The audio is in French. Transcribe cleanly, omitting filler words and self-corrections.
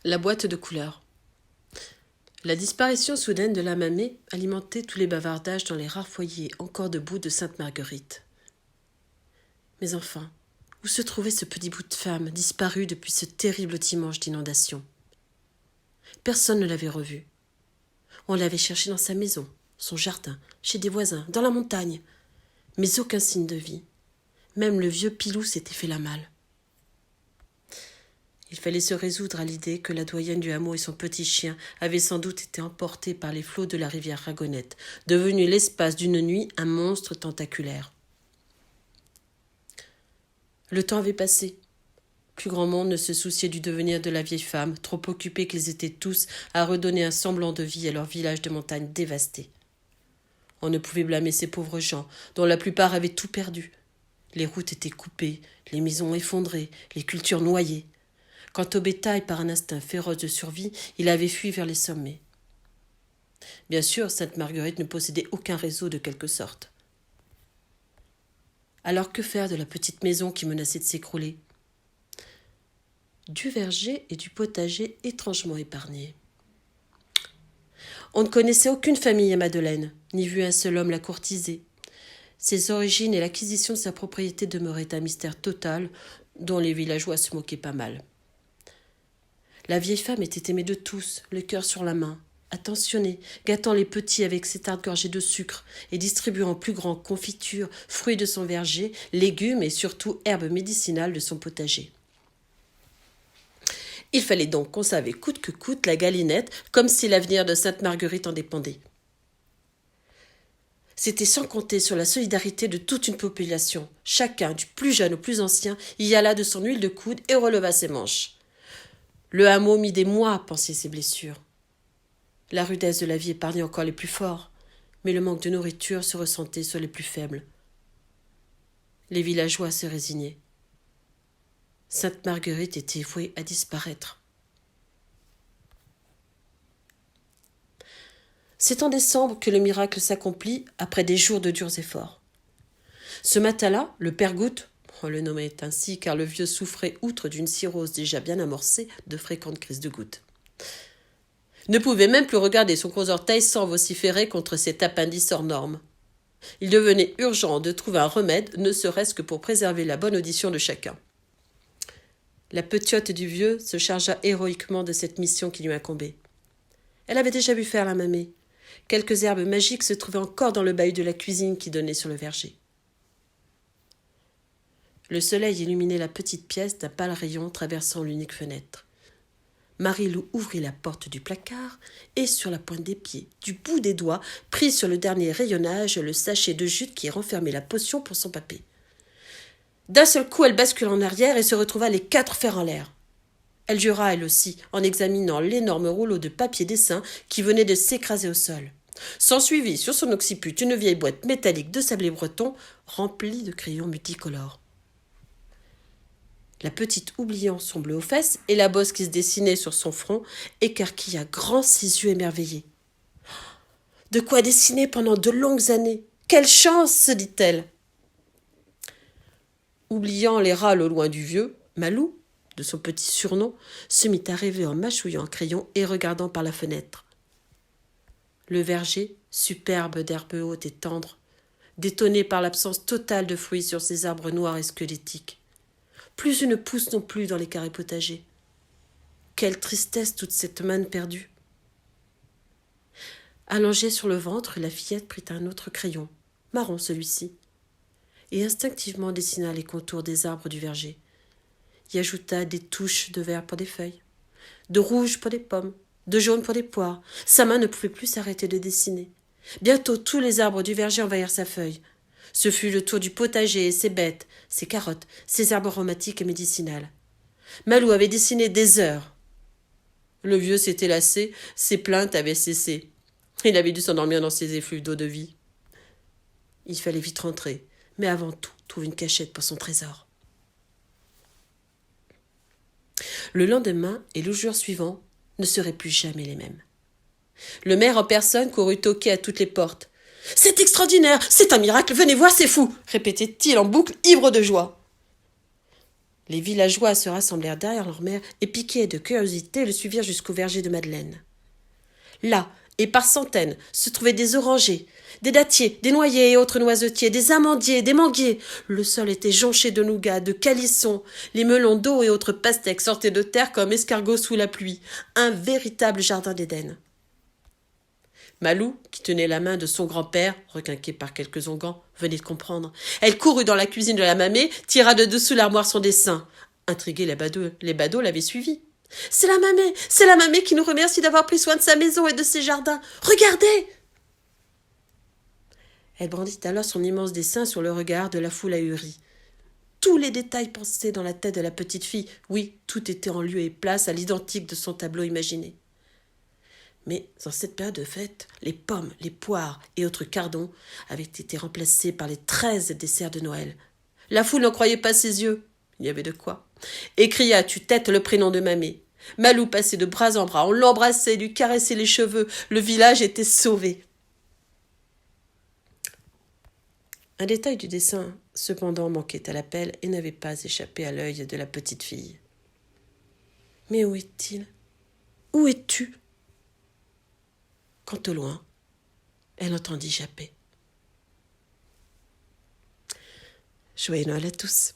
La boîte de couleurs. La disparition soudaine de la mamée alimentait tous les bavardages dans les rares foyers encore debout de Sainte-Marguerite. Mais enfin, où se trouvait ce petit bout de femme disparu depuis ce terrible dimanche d'inondation? Personne ne l'avait revu. On l'avait cherché dans sa maison, son jardin, chez des voisins, dans la montagne. Mais aucun signe de vie. Même le vieux Pilou s'était fait la malle. Il fallait se résoudre à l'idée que la doyenne du hameau et son petit chien avaient sans doute été emportés par les flots de la rivière Ragonette, devenu l'espace d'une nuit un monstre tentaculaire. Le temps avait passé. Plus grand monde ne se souciait du devenir de la vieille femme, trop occupés qu'ils étaient tous à redonner un semblant de vie à leur village de montagne dévasté. On ne pouvait blâmer ces pauvres gens, dont la plupart avaient tout perdu. Les routes étaient coupées, les maisons effondrées, les cultures noyées. Quant au bétail, par un instinct féroce de survie, il avait fui vers les sommets. Bien sûr, Sainte-Marguerite ne possédait aucun réseau de quelque sorte. Alors que faire de la petite maison qui menaçait de s'écrouler? Du verger et du potager étrangement épargnés. On ne connaissait aucune famille à Madeleine, ni vu un seul homme la courtiser. Ses origines et l'acquisition de sa propriété demeuraient un mystère total dont les villageois se moquaient pas mal. La vieille femme était aimée de tous, le cœur sur la main, attentionnée, gâtant les petits avec ses tartes gorgées de sucre et distribuant plus grand confitures, fruits de son verger, légumes et surtout herbes médicinales de son potager. Il fallait donc conserver coûte que coûte la galinette, comme si l'avenir de Sainte-Marguerite en dépendait. C'était sans compter sur la solidarité de toute une population. Chacun, du plus jeune au plus ancien, y alla de son huile de coude et releva ses manches. Le hameau mit des mois à panser ses blessures. La rudesse de la vie épargnait encore les plus forts, mais le manque de nourriture se ressentait sur les plus faibles. Les villageois se résignaient. Sainte-Marguerite était vouée à disparaître. C'est en décembre que le miracle s'accomplit après des jours de durs efforts. Ce matin-là, le père Goutte, on le nommait ainsi car le vieux souffrait, outre d'une cirrhose déjà bien amorcée, de fréquentes crises de gouttes, ne pouvait même plus regarder son gros orteil sans vociférer contre cet appendice hors norme. Il devenait urgent de trouver un remède, ne serait-ce que pour préserver la bonne audition de chacun. La petite du vieux se chargea héroïquement de cette mission qui lui incombait. Elle avait déjà vu faire la mamée. Quelques herbes magiques se trouvaient encore dans le bahut de la cuisine qui donnait sur le verger. Le soleil illuminait la petite pièce d'un pâle rayon traversant l'unique fenêtre. Marie-Lou ouvrit la porte du placard et, sur la pointe des pieds, du bout des doigts, prit sur le dernier rayonnage le sachet de jute qui renfermait la potion pour son papé. D'un seul coup, elle bascula en arrière et se retrouva les 4 fers en l'air. Elle jura, elle aussi, en examinant l'énorme rouleau de papier dessin qui venait de s'écraser au sol. S'ensuivit sur son occiput une vieille boîte métallique de sablé breton remplie de crayons multicolores. La petite, oubliant son bleu aux fesses et la bosse qui se dessinait sur son front, écarquilla grand ses yeux émerveillés. « De quoi dessiner pendant de longues années? Quelle chance !» se dit-elle. Oubliant les râles au loin du vieux, Malou, de son petit surnom, se mit à rêver en mâchouillant un crayon et regardant par la fenêtre. Le verger, superbe d'herbes hautes et tendres, détonné par l'absence totale de fruits sur ses arbres noirs et squelettiques. Plus une pousse non plus dans les carrés potagers. Quelle tristesse toute cette manne perdue. Allongée sur le ventre, la fillette prit un autre crayon, marron celui-ci, et instinctivement dessina les contours des arbres du verger. Y ajouta des touches de vert pour des feuilles, de rouge pour des pommes, de jaune pour des poires. Sa main ne pouvait plus s'arrêter de dessiner. Bientôt tous les arbres du verger envahirent sa feuille. Ce fut le tour du potager et ses bêtes, ses carottes, ses herbes aromatiques et médicinales. Malou avait dessiné des heures. Le vieux s'était lassé, ses plaintes avaient cessé. Il avait dû s'endormir dans ses effluves d'eau de vie. Il fallait vite rentrer, mais avant tout, trouver une cachette pour son trésor. Le lendemain et le jour suivant ne seraient plus jamais les mêmes. Le maire en personne courut toquer à toutes les portes. « C'est extraordinaire, c'est un miracle, venez voir, c'est fou !» répétait-il en boucle, ivre de joie. Les villageois se rassemblèrent derrière leur mère et, piqués de curiosité, le suivirent jusqu'au verger de Madeleine. Là, et par centaines, se trouvaient des orangers, des dattiers, des noyers et autres noisetiers, des amandiers, des manguiers. Le sol était jonché de nougats, de calissons. Les melons d'eau et autres pastèques sortaient de terre comme escargots sous la pluie. Un véritable jardin d'Éden. Malou, qui tenait la main de son grand-père, requinqué par quelques onguents, venait de comprendre. Elle courut dans la cuisine de la mamée, tira de dessous l'armoire son dessin. Intrigués, les badauds l'avaient suivi. « C'est la mamée qui nous remercie d'avoir pris soin de sa maison et de ses jardins. Regardez !» Elle brandit alors son immense dessin sur le regard de la foule ahurie. Tous les détails pensaient dans la tête de la petite fille. Oui, tout était en lieu et place à l'identique de son tableau imaginé. Mais en cette période de fête, les pommes, les poires et autres cardons avaient été remplacés par les 13 desserts de Noël. La foule n'en croyait pas ses yeux. Il y avait de quoi. Et cria à tue-tête le prénom de mamie. Malou passait de bras en bras, on l'embrassait, lui caressait les cheveux. Le village était sauvé. Un détail du dessin, cependant, manquait à l'appel et n'avait pas échappé à l'œil de la petite fille. Mais où est-il ? Où es-tu ? Quand au loin, elle entendit japper. Joyeux Noël à tous.